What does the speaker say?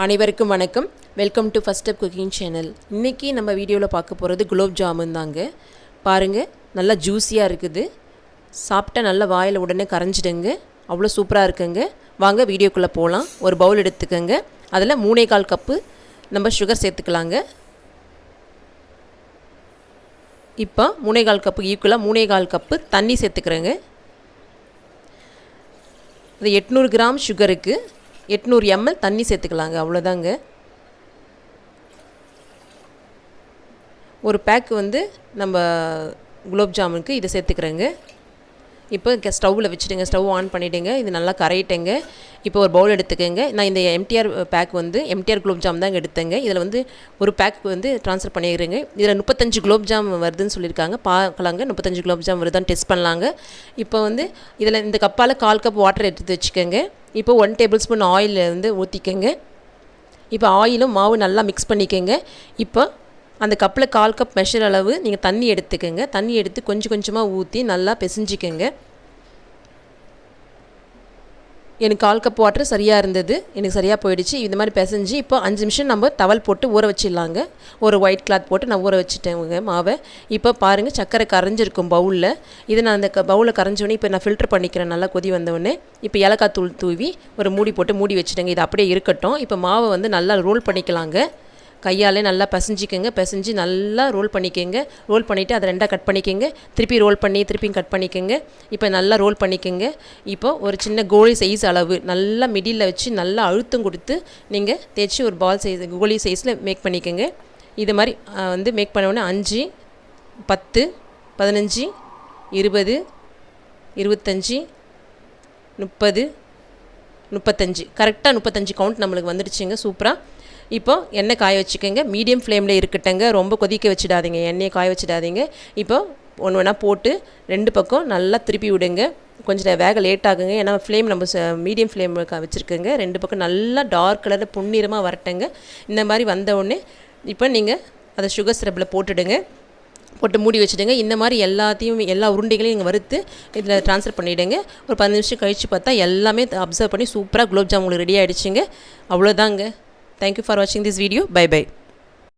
அனைவருக்கும் வணக்கம். Welcome to first step cooking channel. இன்றைக்கி நம்ம வீடியோவில் பார்க்க போகிறது குலோப் ஜாமுன் தாங்க. பாருங்கள், நல்லா ஜூஸியாக இருக்குது. சாப்பிட்டா நல்லா வாயில் உடனே கரைஞ்சிடுங்க. அவ்வளோ சூப்பராக இருக்குங்க. வாங்க வீடியோக்குள்ளே போகலாம். ஒரு பவுல் எடுத்துக்கோங்க. அதில் 3/4 கப்பு நம்ம சுகர் சேர்த்துக்கலாங்க. இப்போ 3/4 கப்பு ஈக்குவலாக 3/4 கப்பு தண்ணி சேர்த்துக்கிறேங்க. அது 800 கிராம் சுகருக்கு 800 ml தண்ணி சேர்த்துக்கலாங்க. அவ்வளோதாங்க. ஒரு பேக் நம்ம குலோப் ஜாமுனுக்கு இதை சேர்த்துக்கிறேங்க. இப்போ ஸ்டவ்வில் வச்சுடுங்க. ஸ்டவ் ஆன் பண்ணிவிடுங்க. இது நல்லா கரையிட்டேங்க. இப்போ ஒரு பவுல் எடுத்துக்கோங்க. நான் இந்த MTR pack MTR gulab jam தாங்க எடுத்தேங்க. இதில் ஒரு பேக் ட்ரான்ஸ்ஃபர் பண்ணிடுறேங்க. இதில் 35 குலோப் ஜாம் வருதுன்னு சொல்லியிருக்காங்க. பார்க்கலாங்க, 35 குலோப் ஜாம் வருதான்னு டெஸ்ட் பண்ணலாங்க. இப்போ இதில் இந்த கப்பால் 1/4 கப் வாட்டர் எடுத்து வச்சுக்கோங்க. இப்போ 1 டேபிள் ஸ்பூன் ஆயில் ஊற்றிக்கோங்க. இப்போ ஆயிலும் மாவு நல்லா மிக்ஸ் பண்ணிக்கோங்க. இப்போ அந்த கப்பில் 1/4 கப் மெஷர் அளவு நீங்கள் தண்ணி எடுத்துக்கோங்க. தண்ணி எடுத்து கொஞ்சம் கொஞ்சமாக ஊற்றி நல்லா பிசைஞ்சிக்கோங்க. எனக்கு 1/4 கப் வாட்டர் சரியாக இருந்தது. எனக்கு சரியாக போயிடுச்சு. இந்த மாதிரி பிசைஞ்சு இப்போ 5 நிமிஷம் நம்ம டவல் போட்டு ஊற வச்சிடலாங்க. ஒரு ஒயிட் கிளாத் போட்டு நான் ஊற வச்சுட்டேங்க மாவை. இப்போ பாருங்கள், சர்க்கரை கரைஞ்சிருக்கும் பவுலில். இதை நான் அந்த பவுலில் கரைஞ்சோடனே இப்போ நான் ஃபில்டர் பண்ணிக்கிறேன். நல்லா கொதி வந்தோடனே இப்போ ஏலக்காய் தூள் தூவி ஒரு மூடி போட்டு மூடி வச்சுட்டேங்க. இது அப்படியே இருக்கட்டும். இப்போ மாவை நல்லா ரோல் பண்ணிக்கலாங்க. கையாலே நல்லா பிசைஞ்சிக்கோங்க. பிசைஞ்சு நல்லா ரோல் பண்ணிக்கோங்க. ரோல் பண்ணிவிட்டு அதை 2ஆக கட் பண்ணிக்கோங்க. திருப்பி ரோல் பண்ணி திருப்பியும் கட் பண்ணிக்கோங்க. இப்போ நல்லா ரோல் பண்ணிக்கோங்க. இப்போ ஒரு சின்ன கோலி சைஸ் அளவு நல்லா மிடில் வச்சு நல்லா அழுத்தம் கொடுத்து நீங்கள் தேய்ச்சி ஒரு பால் சைஸ் கோலி சைஸில் மேக் பண்ணிக்கோங்க. இது மாதிரி மேக் பண்ணோடனே 5, 10, 15, 20, 25, 30, 35 கரெக்டாக 35 கவுண்ட் நம்மளுக்கு வந்துடுச்சுங்க. சூப்பராக. இப்போ எண்ணெய் காய வச்சுக்கோங்க. மீடியம் ஃப்ளேமில் இருக்கட்டுங்க. ரொம்ப கொதிக்க வச்சிடாதீங்க. எண்ணெயை காய வச்சிடாதீங்க. இப்போ ஒன்று ஒன்றா போட்டு 2 பக்கம் நல்லா திருப்பி விடுங்க. கொஞ்சம் வேக லேட் ஆகுங்க. ஏன்னா ஃப்ளேம் நம்ம மீடியம் ஃப்ளேம் வச்சுருக்கோங்க. 2 பக்கம் நல்லா டார்க் கலரில் பொன்னிறமாக வரட்டுங்க. இந்த மாதிரி வந்தவுடனே இப்போ நீங்கள் அதை சுகர் சிரப்பில் போட்டுடுங்க. போட்டு மூடி வச்சுடுங்க. இந்த மாதிரி எல்லா உருண்டைகளையும் நீங்கள் வறுத்து இதில் ட்ரான்ஸ்ஃபர் பண்ணிவிடுங்க. ஒரு 15 நிமிஷம் கழித்து பார்த்தா எல்லாமே அப்சர்வ் பண்ணி சூப்பராக குலோப் ஜாமுன் உங்களுக்கு ரெடி ஆகிடுச்சுங்க. அவ்வளோதாங்க. Thank you for watching this video. Bye bye.